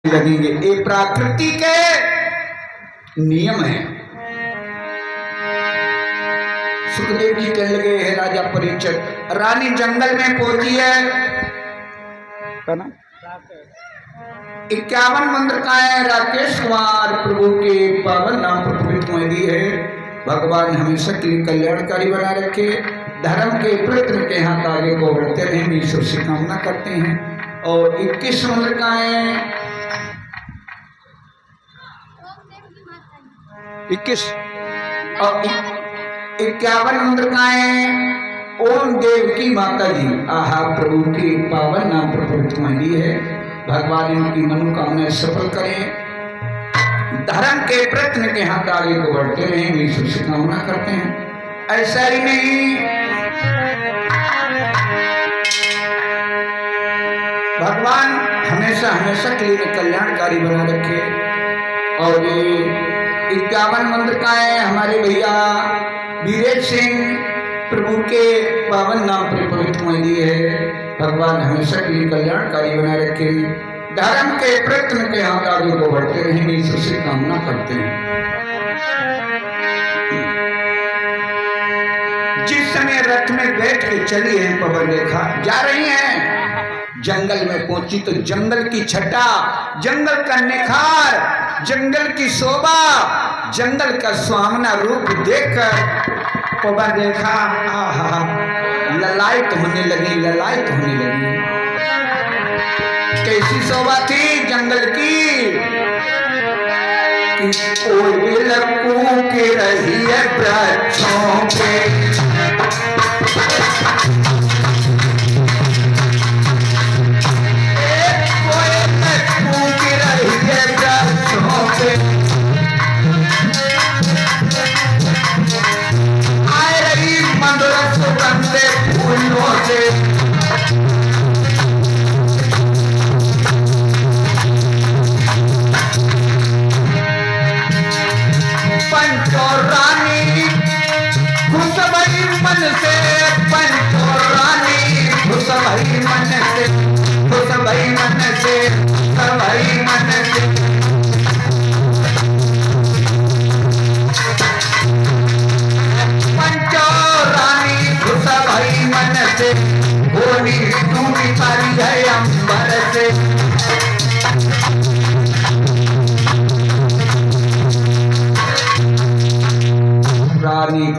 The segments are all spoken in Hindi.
लगेंगे। ये प्रकृति के नियम है। सुखदेव जी कहने लगे, हे राजा परीक्षित, रानी जंगल में पहुंची है, 51 मंत्र का है। राकेश कुमार प्रभु के पावन नाम पर पवित्र दी है। भगवान हमेशा के लिए कल्याणकारी बना रखे, धर्म के प्रयत्न के हाथ आगे को बढ़ते रहे, ईश्वर से कामना करते हैं। और 21 मंत्र का है, 21 और 51 मंत्र का है। ओम देव की माता जी, आहा प्रभु के पावन नाम पर पवित्र दी है। भगवान इनकी मनोकामना सफल करें, धर्म के प्रयत्न के हाथ आगे को बढ़ते रहे, ईश्वर से कामना करते हैं। ऐसा ही नहीं, भगवान हमेशा हमेशा के लिए कल्याणकारी बना रखे। और ये 51 मंत्र का है हमारे भैया वीरेश सिंह प्रभु के पावन नाम पर पवित्र दी है। भगवान हमेशा के लिए कल्याणकारी बना रखे, धर्म के प्रयत्न के हाथ आगे को बढ़ते रहे, ईश्वर से कामना करते हैं। जिस समय रथ में बैठ के चली है पवन रेखा, जा रही हैं, जंगल में पहुंची तो जंगल की छटा, जंगल का निखार, जंगल की शोभा, जंगल का सुहावना रूप देखकर पवन रेखा आहा ललायत होने लगी, ललायत होने लगी। कैसी शोभा थी जंगल की कि कोयल कूक रही है वृक्षों पे,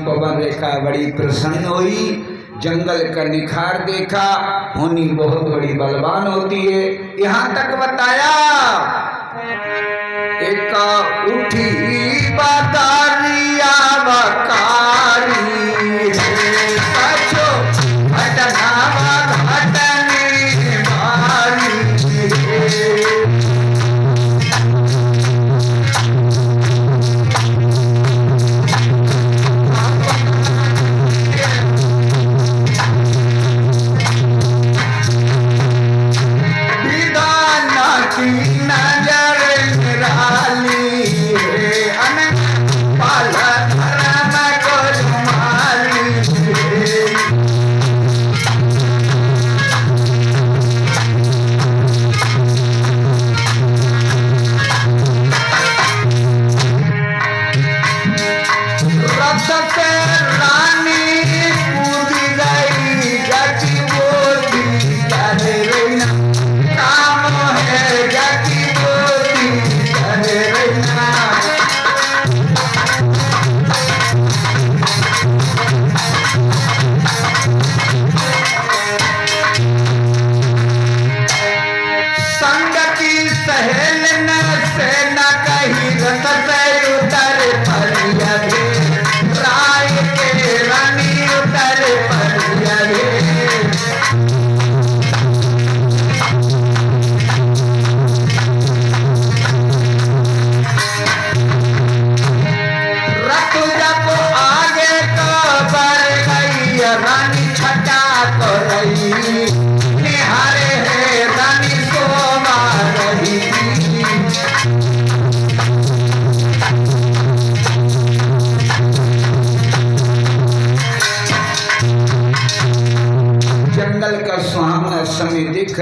पवन रेखा बड़ी प्रसन्न हुई, जंगल का निखार देखा, होनी बहुत बड़ी बलवान होती है। यहाँ तक बताया एक उठी बादारिया बकारी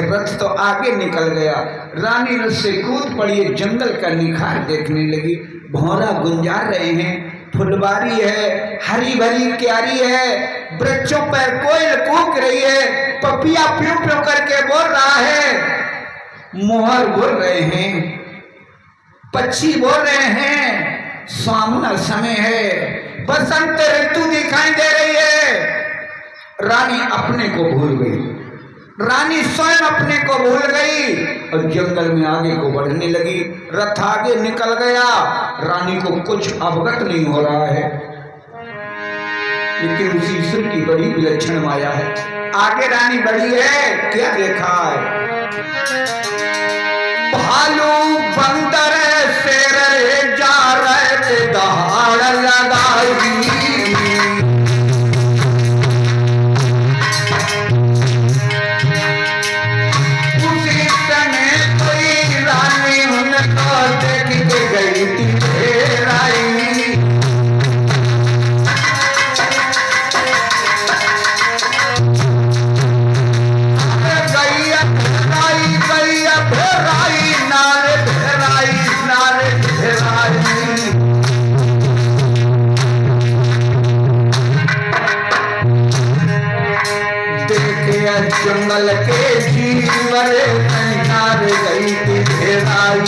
रथ तो आगे निकल गया। रानी रथ से कूद पड़ी, जंगल का निखार देखने लगी। भौरा गुंजार रहे हैं, फुलवारी है, हरी भरी क्यारी है, वृक्षों पर कोयल कूक रही है, पपिया प्यू प्यू करके बोल रहा है, मोहर बोल रहे हैं, पक्षी बोल रहे हैं, सामना समय है, बसंत ऋतु दिखाई दे रही है। रानी अपने को भूल गई, रानी स्वयं अपने को भूल गई और जंगल में आगे को बढ़ने लगी। रथ आगे निकल गया, रानी को कुछ अवगत नहीं हो रहा है, लेकिन उसी ईश्वर की बड़ी विलक्षण माया है। आगे रानी बढ़ी है, क्या देखा है? भालू बंदर शेर जा रहे थे, दहाड़ लगाई। जंगल के जीवर नार गई थी घेराई।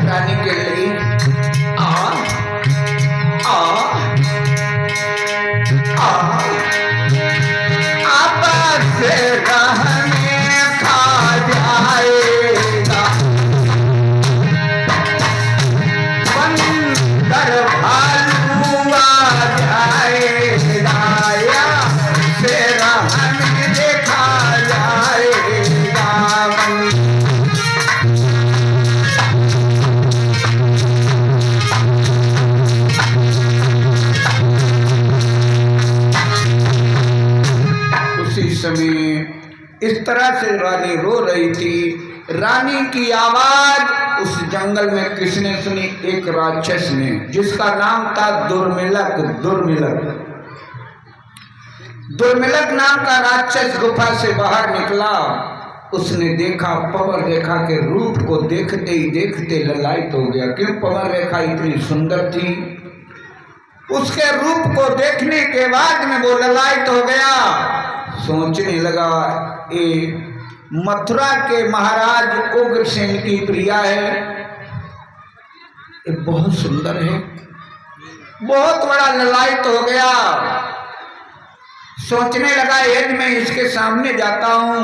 रानी के लिए आपस से रहने खा जाएगा, भालू आ जाएगा, तेरा हमें देखा जाएगा। उसी समय इस तरह से रानी रो रही थी। रानी की आवाज उस जंगल में किसने सुनी? एक राक्षस ने, जिसका नाम था दुर्मिलक। दुर्मिलक नाम का राक्षस गुफा से बाहर निकला। उसने देखा, पवन रेखा के रूप को देखते ही देखते ललायत हो गया। क्यों? पवन रेखा इतनी सुंदर थी, उसके रूप को देखने के बाद में वो ललायत हो गया। सोचने लगा, ये मथुरा के महाराज उग्रसेन की प्रिया है, ये बहुत सुंदर है, बहुत बड़ा ललायत हो गया। सोचने लगा, यदि मैं इसके सामने जाता हूं,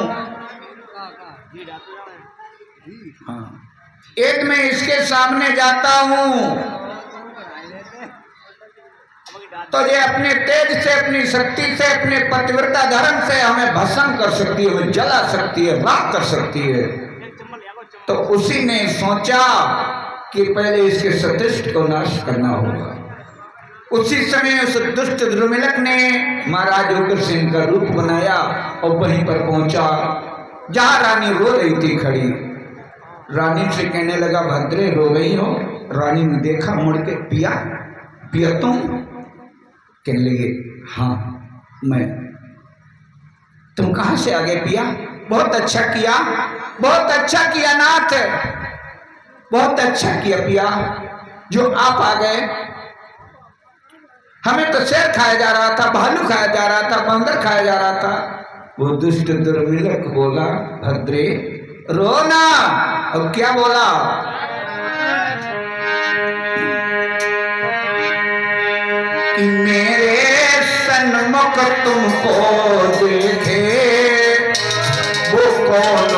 यदि मैं इसके सामने जाता हूं तो ये अपने तेज से, अपनी शक्ति से, अपने पतिव्रता धर्म से हमें भस्म कर सकती है, हमें जला सकती है, राख कर सकती है। तो उसी ने सोचा कि पहले इसके सतिष्ठ को नाश करना होगा। उसी समय उस दुष्ट दुर्मिलक ने महाराज उग्रसेन का रूप बनाया और वहीं पर पहुंचा जहां रानी रो रही थी खड़ी। रानी से कहने लगा, भद्रे रो रही हो? रानी ने देखा, मुड़ के, पिया पिया तुम? कहने लगे, हाँ मैं। तुम कहां से आ गए पिया? बहुत अच्छा किया, बहुत अच्छा किया नाथ, बहुत अच्छा किया पिया जो आप आ गए। हमें तो शेर खाया जा रहा था, भालू खाया जा रहा था, बंदर खाया जा रहा था। वो दुष्ट दुर्मिलक बोला, भद्रे रो ना। अब क्या बोला? कि मेरे सन्मुख तुमको देखे वो कौन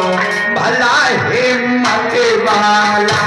भला हिम्मत वाला।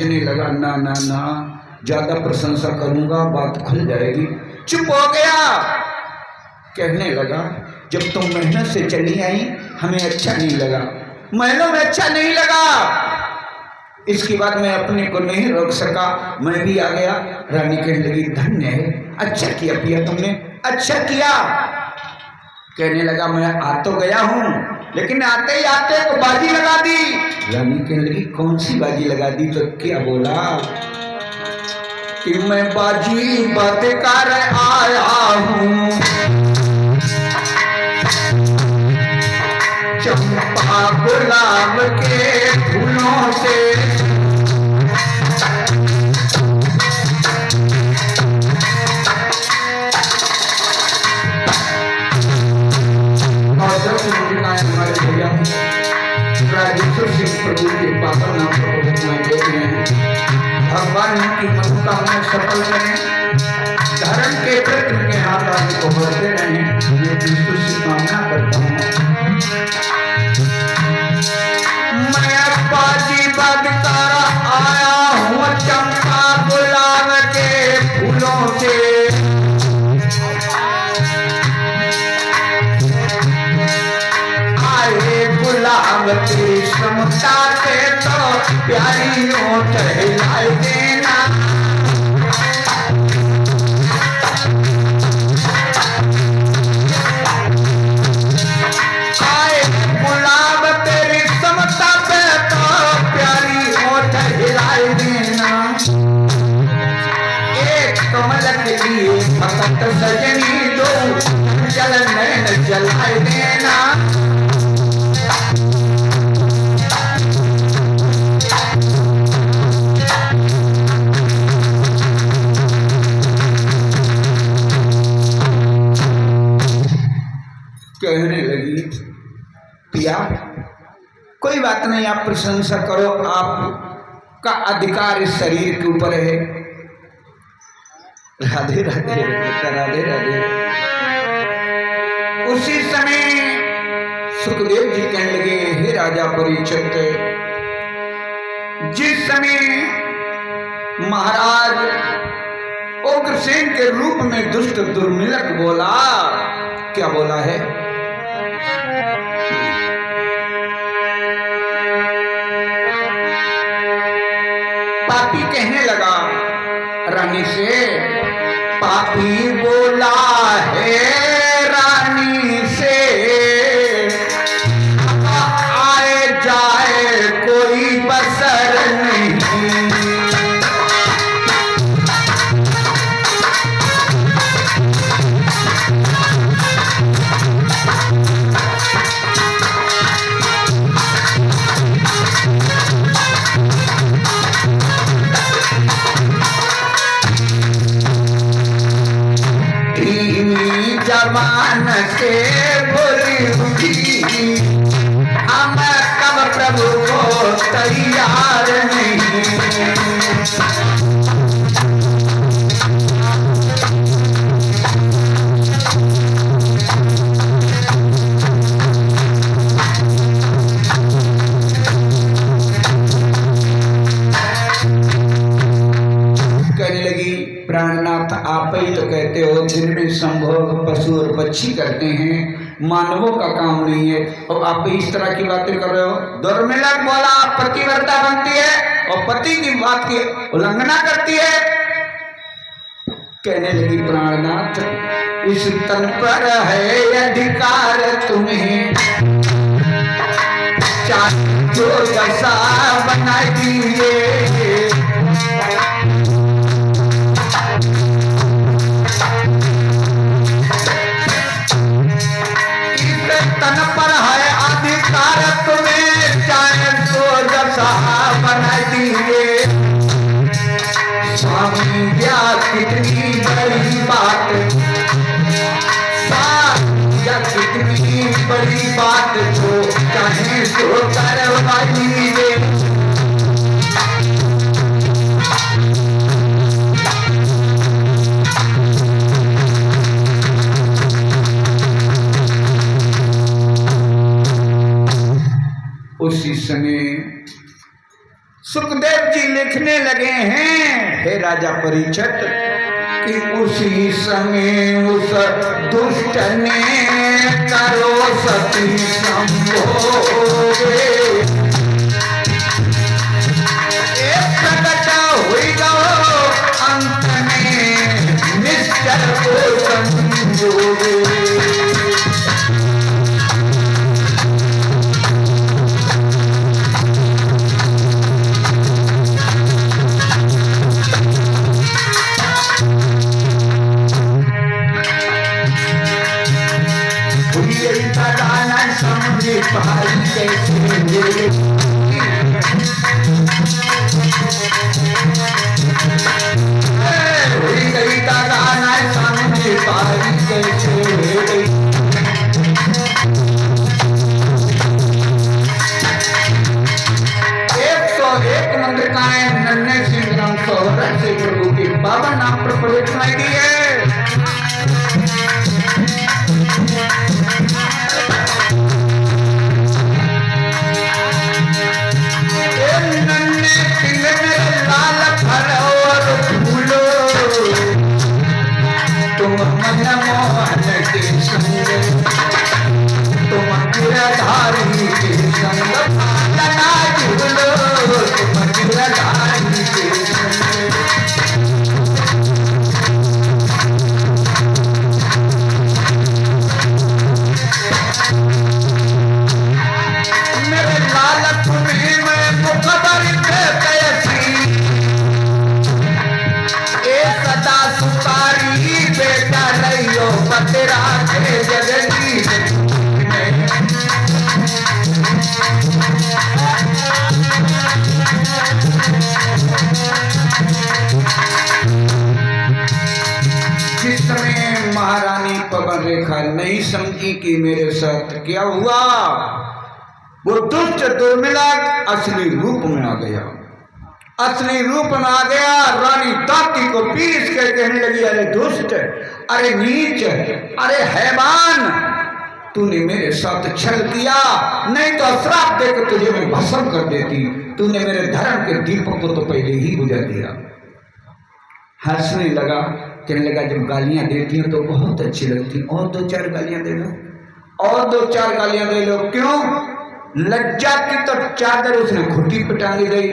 सोचने लगा ना ना ना, ज्यादा प्रशंसा करूंगा बात खुल जाएगी। चुप हो गया। कहने लगा जब तुम मेहनत से चली आई हमें अच्छा नहीं लगा, महलों में अच्छा नहीं लगा, इसके बाद मैं अपने को नहीं रोक सका, मैं भी आ गया। रानी कहने लगी धन्य है, अच्छा किया पिया तुमने, अच्छा किया। कहने लगा मैं आ तो गया हूं, लेकिन आते ही आते तो बाजी लगा दी। रानी कहने लगी कौन सी बाजी लगा दी? तो क्या बोला कि मैं बाजी बदकार आया हूं, चंपा गुलाब के फूलों से, हमारे भैया राजेश्वर सिंह प्रभु के पापा नाम पर देख रहे हैं। भगवान उनकी मनोकामना सफल करें, धर्म के प्रति उनके हाथ आगे को बढ़ते रहें, मैं ईश्वर से कामना करता हूँ। मैं बाजी बदकार आया हूँ चंपा गुलाब के फूलों से, गुलाब की समता से तो प्यारियों टहलाए देना, आए गुलाब तेरी समता पे तो प्यारियों टहलाए देना, एक कमल के लिए भक्त सजनी दो जल नैन जलाए देना। कहने लगी पिया कोई बात नहीं, आप प्रशंसा करो, आपका अधिकार इस शरीर के ऊपर है। राधे राधे राधे राधे। उसी समय सुखदेव जी कहने लगे हे राजा परीक्षित, जिस समय महाराज उग्रसेन के रूप में दुष्ट दुर्मिलक बोला, क्या बोला है? पापी कहने लगा रानी से, पापी बोला है रानी से, आए जाए कोई बसर नहीं, जवान से बोली उठी, हम कब प्रभु को तैयार नहीं, कहने लगी प्राणनाथ आप ही तो कहते हो जिनमें संभोग पशु और पक्षी करते हैं, मानवों का काम नहीं है, और आप इस तरह की बातें कर रहे हो। दुर्मिलक बोला पतिव्रता बनती है और पति की बात की उल्लंघना करती है। कहने लगी प्राणनाथ इस तन पर है अधिकार तुम्हें, चाहे जो दशा बना दीजिए, तन पर है अधिकार तुम्हें, चाहे तो दशा बना दीजिए। स्वामी क्या कितनी बड़ी बात, क्या कितनी बड़ी बात जो चाहे तो करवा दीजिए। उसी समय सुखदेव जी लिखने लगे हैं, हे राजा परीक्षित, कि उसी समय उस दुष्ट ने करो सती संभोगे, एक प्रकट हुई गो अंत में निश्चर को संजोगे। भाई कैसे हुई गई का गाना समझे भाई कैसे 101 मंत्रिकाएं नन्हे सिंह राम सोहर से प्रभु के बाबा नाम पर प्रवेश सुनाई दी है। नहीं समझी कि मेरे साथ क्या हुआ, वो दुष्ट दुर्मिलक असली रूप में आ गया, असली रूप में आ गया। रानी ताती को पीस के कहने लगी, अरे दुष्ट, अरे नीच, अरे हैवान, तूने मेरे साथ छल किया, नहीं तो श्राप देकर तुझे मैं भस्म कर देती। तूने मेरे धर्म के दीपक को तो पहले ही बुझा दिया। हंसने लगा, कहने लगा, जब गालियां देती हो तो बहुत अच्छी लगती, और 2-4 गालियां दे लो, और 2-4 गालियां दे लो। क्यों? लज्जा की तो चादर उसने खुटी पे टांगी गई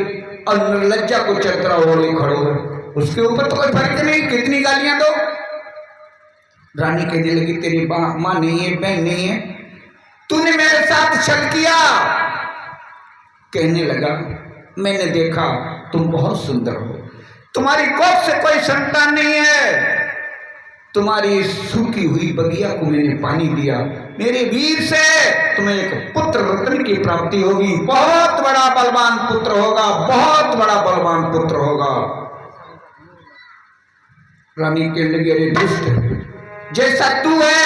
और निर्लज्जा को चतरा ओढ़े खड़ो है, उसके ऊपर तो कोई फर्क नहीं, कितनी गालियां दो। रानी कहने लगी, तेरी माँ नहीं है, बहन नहीं है, तूने मेरे साथ छल किया। कहने लगा, मैंने देखा तुम बहुत सुंदर हो, तुम्हारी कोख से कोई संतान नहीं है, तुम्हारी सूखी हुई बगिया को मैंने पानी दिया, मेरे वीर से तुम्हें एक पुत्र रत्न की प्राप्ति होगी, बहुत बड़ा बलवान पुत्र होगा, बहुत बड़ा बलवान पुत्र होगा। रानी कहने लगी, अरे दुष्ट, जैसा तू है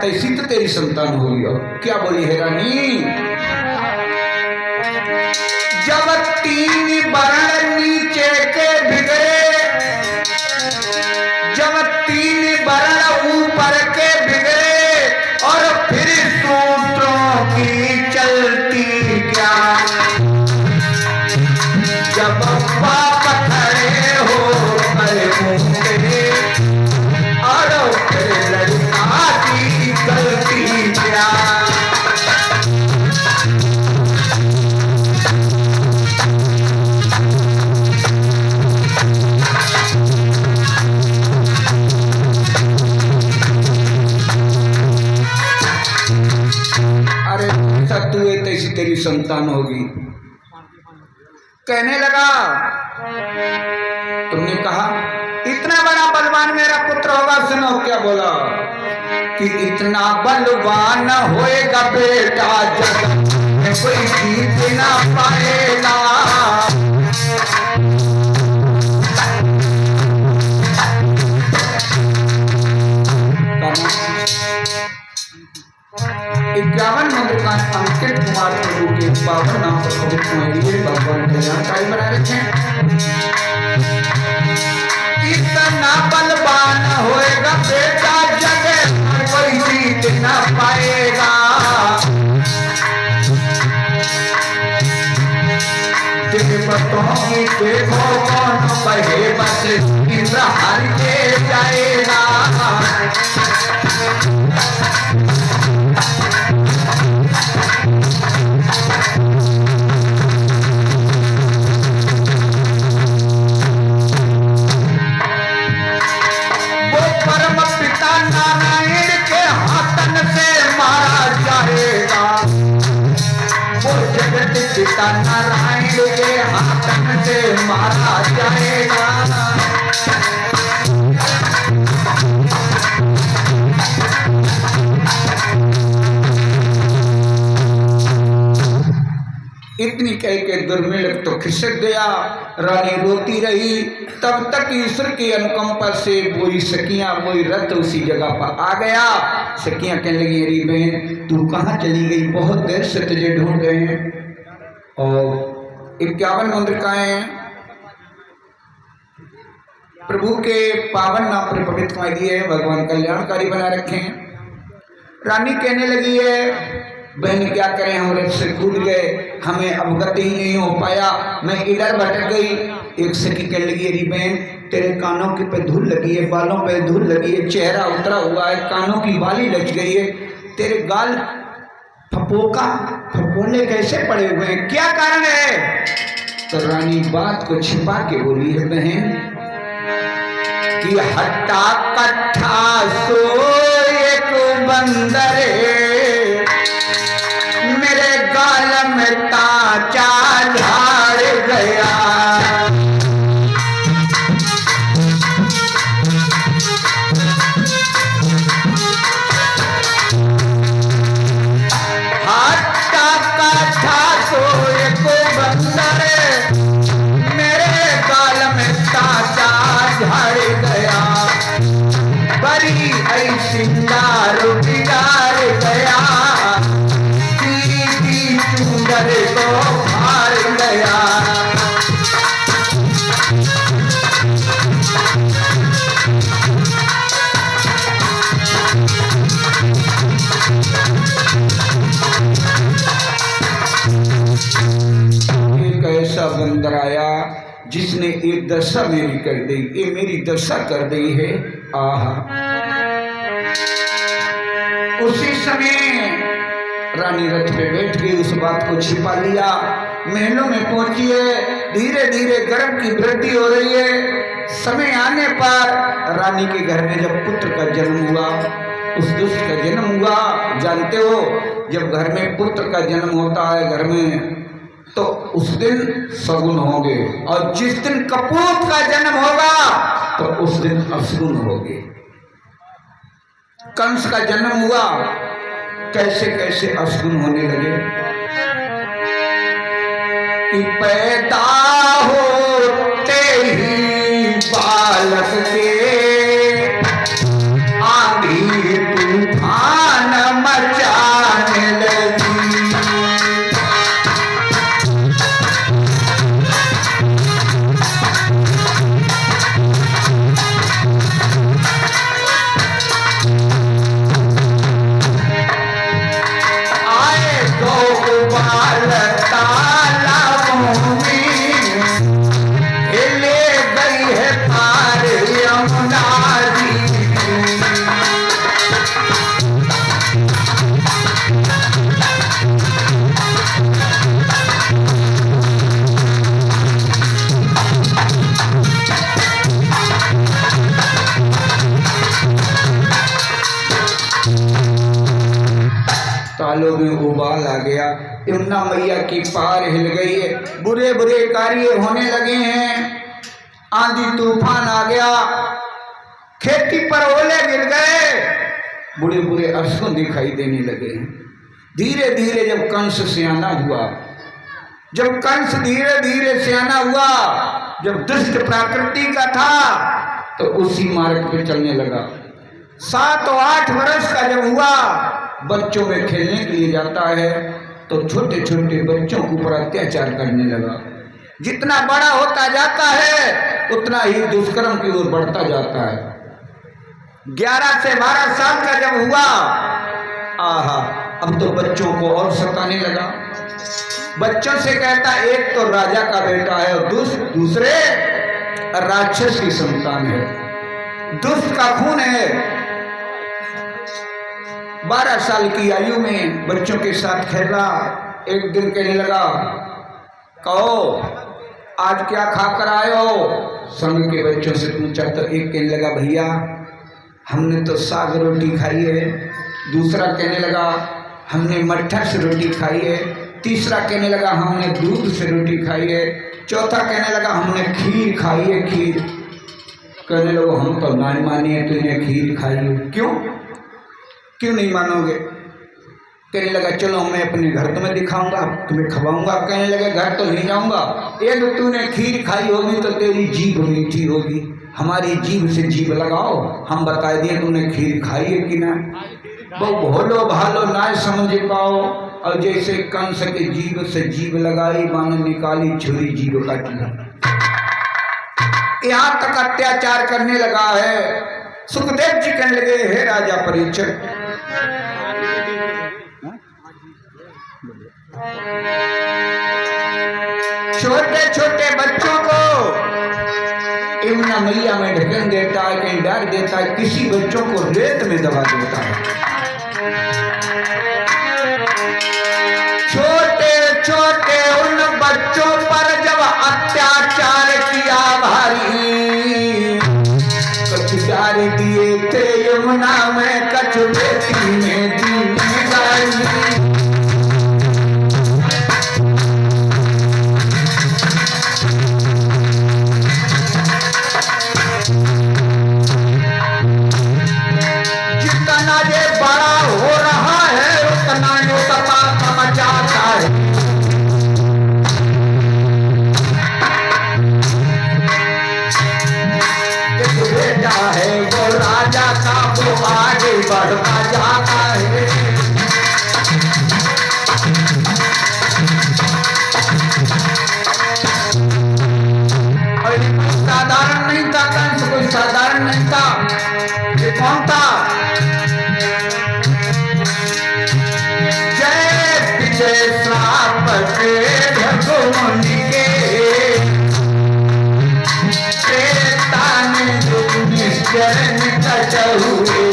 तैसी तो तेरी संतान होगी। क्या बोली है रानी? जब 3 वर्ण नीचे के बिगड़े, जब 3 वर्ण ऊपर के बिगड़े, और फिर सूत्रों की चलती क्या, जब पाप खड़े हो कर घूमते, और फिर लड़का की गलती क्या। तैसी तेरी संतान होगी। कहने लगा, तुमने कहा इतना बड़ा बलवान मेरा पुत्र होगा। सुनो क्या बोला, कि इतना बलवान होएगा बेटा जग में कोई जीत ना पाएगा। इक्यावन मंत्र अंकित कुमार प्रभु के पावन नाम पर भगवान कल्याणकारी बना रखे हैं। इतना बलवान होएगा बेटा जग में कोई जीत ना पाएगा। देखो कौन कहे बस इंद्र हर के जाएगा। वो परम पिता नारायण के हाथन से मारा जाएगा। वो जगत पिता नारायण के हाथन से मारा जाएगा। इतनी कह के दुर्मिल तो खिसक गया। रानी रोती रही। तब तक ईश्वर की अनुकंपा से वही सखियां वही रथ उसी जगह पर आ गया। सखियां कहने लगी अरे बहन तू कहाँ चली गई, बहुत देर से तुझे ढूंढ रहे हैं। और 51 मंत्रिकाएं प्रभु के पावन नाम पर पवित्र कमाई दिए है, भगवान कल्याणकारी बना रखे हैं। रानी कहने लगी है बहन क्या करें, हम रथ से कूद गए, हमें अवगत ही नहीं हो पाया, मैं इधर भटक गई। एक सखी कहने लगी अरे बहन तेरे कानों के पे धूल लगी है, बालों पे धूल लगी है, चेहरा उतरा हुआ है, कानों की बाली लच गई है, तेरे गाल फपोले कैसे पड़े हुए हैं, क्या कारण है। तो रानी बात को छिपा के बोली है बहन कि हट्टा कट्ठा सो एक बंदर मेरे गाल में ताचा झाड़ गया। हट्टा कट्ठा सो एक बंदर मेरे गाल में ताचा झाड़ गया। बड़ी ऐसी दारू बिगाड़ गया, चुंदर को मार गया। एक ऐसा बंदर आया जिसने एक दशा मेरी कर दी, ये मेरी दशा कर दी है। आहा उसी समय रानी रथ पे बैठ गई, उस बात को छिपा लिया, महलों में पहुंची है। धीरे धीरे गर्भ की वृद्धि हो रही है। समय आने पर रानी के घर में जब पुत्र का जन्म हुआ, उस दुष्ट का जन्म हुआ, जानते हो जब घर में पुत्र का जन्म होता है घर में तो उस दिन सगुन होंगे, और जिस दिन कपूत का जन्म होगा तो उस दिन अशगुन होंगे। कंस का जन्म हुआ, कैसे कैसे अशगुन होने लगे। कि पैदा होते ही बालक के आंधी तूफान मचाने लगी। तालों में उबाल आ गया, यमुना मैया की पार हिल गई है, बुरे बुरे कार्य होने लगे हैं, आंधी तूफान आ गया, खेती पर ओले गिर गए, बुरे बुरे अशगुन दिखाई देने लगे हैं। धीरे धीरे जब कंस सियाना हुआ, जब कंस धीरे धीरे सियाना हुआ, जब दुष्ट प्रकृति का था तो उसी मार्ग पे चलने लगा। 7 और 8 वर्ष का जब हुआ, बच्चों में खेलने के लिए जाता है तो छोटे छोटे बच्चों के ऊपर अत्याचार करने लगा। जितना बड़ा होता जाता है उतना ही दुष्कर्म की ओर बढ़ता जाता है। 11 से 12 साल का जब हुआ, आहा अब तो बच्चों को और सताने लगा। बच्चों से कहता एक तो राजा का बेटा है और दूसरे राक्षस की संतान है, दुष्ट का खून है। 12 साल की आयु में बच्चों के साथ खेला। एक दिन कहने लगा, कहो आज क्या खाकर आए हो? संग के बच्चों से पूछा तो एक कहने लगा, भैया हमने तो साग रोटी खाई है। दूसरा कहने लगा, हमने मट्ठा से रोटी खाई है। तीसरा कहने लगा, हमने दूध से रोटी खाई है। चौथा कहने लगा, हमने खीर खाई है। खीर कहने लगा, हम तो नहीं मानी है तूने खीर खाई है। क्यों नहीं मानोगे? कहने लगा, चलो मैं अपने घर तुम्हें दिखाऊंगा, तुम्हें खवाऊंगा। कहने लगे, घर तो नहीं जाऊंगा, एक तूने खीर खाई होगी तो तेरी जीभ मीठी होगी, हमारी जीभ से जीभ लगाओ, हम बता दिए तुमने खीर खाई है कि ना। वो भोलो भालो ना समझ पाओ, और जैसे कंस के जीभ से जीभ लगाई, बाण निकाली छुरी जीभ काट ली। यहाँ तक अत्याचार करने लगा है। सुखदेव जी कहने लगे, हे राजा परीक्षित, छोटे छोटे बच्चों को यमुना मैया में ढकेल देता है, कहीं डाल देता है, किसी बच्चों को रेत में दबा देता है। छोटे छोटे उन बच्चों पर जब अत्याचार किया भारी, कछु डाल दिए थे यमुना में, कछु बेटी में दी गाली। बढ़ता जाता है। और साधारण नहीं था, कंस कोई साधारण नहीं था। ये कौन था? जय विजय श्राप के भगवानी के, त्रेता ने जो निश्चय निकट हुए।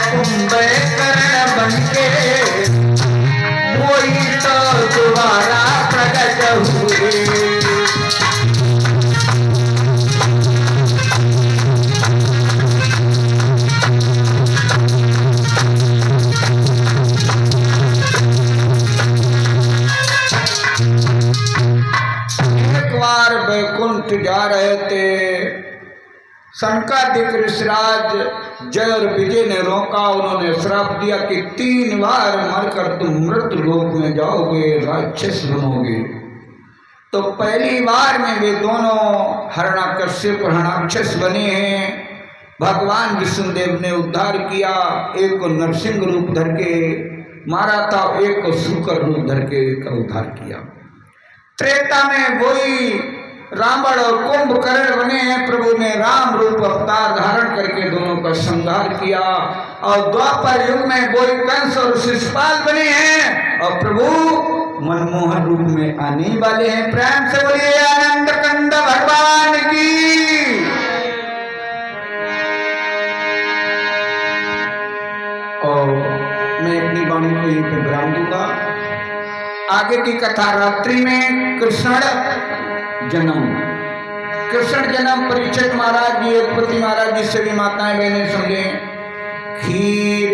कुंभकर्ण बनके वही तो दोबारा प्रकट हुए। एक बार वैकुंठ जा रहे थे, शंकादिक ऋषिराज जय और विजय ने रोका। उन्होंने श्राप दिया कि 3 बार मरकर तुम मृत्यु लोक में जाओगे, राक्षस बनोगे। तो पहली बार में वे दोनों हिरण्यकश्यप हिरण्याक्षस बने हैं। भगवान विष्णुदेव ने उद्धार किया। एक को नरसिंह रूप धर के मारा था, एक को शूकर रूप धर के का उद्धार किया। त्रेता में वही रावण और कुंभकर्ण बने हैं। प्रभु ने राम रूप अवतार धारण करके दोनों का संहार किया। और द्वापर युग में वही कंस और शिशुपाल बने हैं, और प्रभु मनमोहन रूप में आने वाले हैं। प्रेम से बोलिए आनंद कंद भगवान की। और मैं अपनी वाणी को यहीं पर विराम दूंगा। आगे की कथा रात्रि में कृष्ण जन्म परीक्षित महाराज जी, यदुपति महाराज जी से भी माताएं बहनें समझे। खीर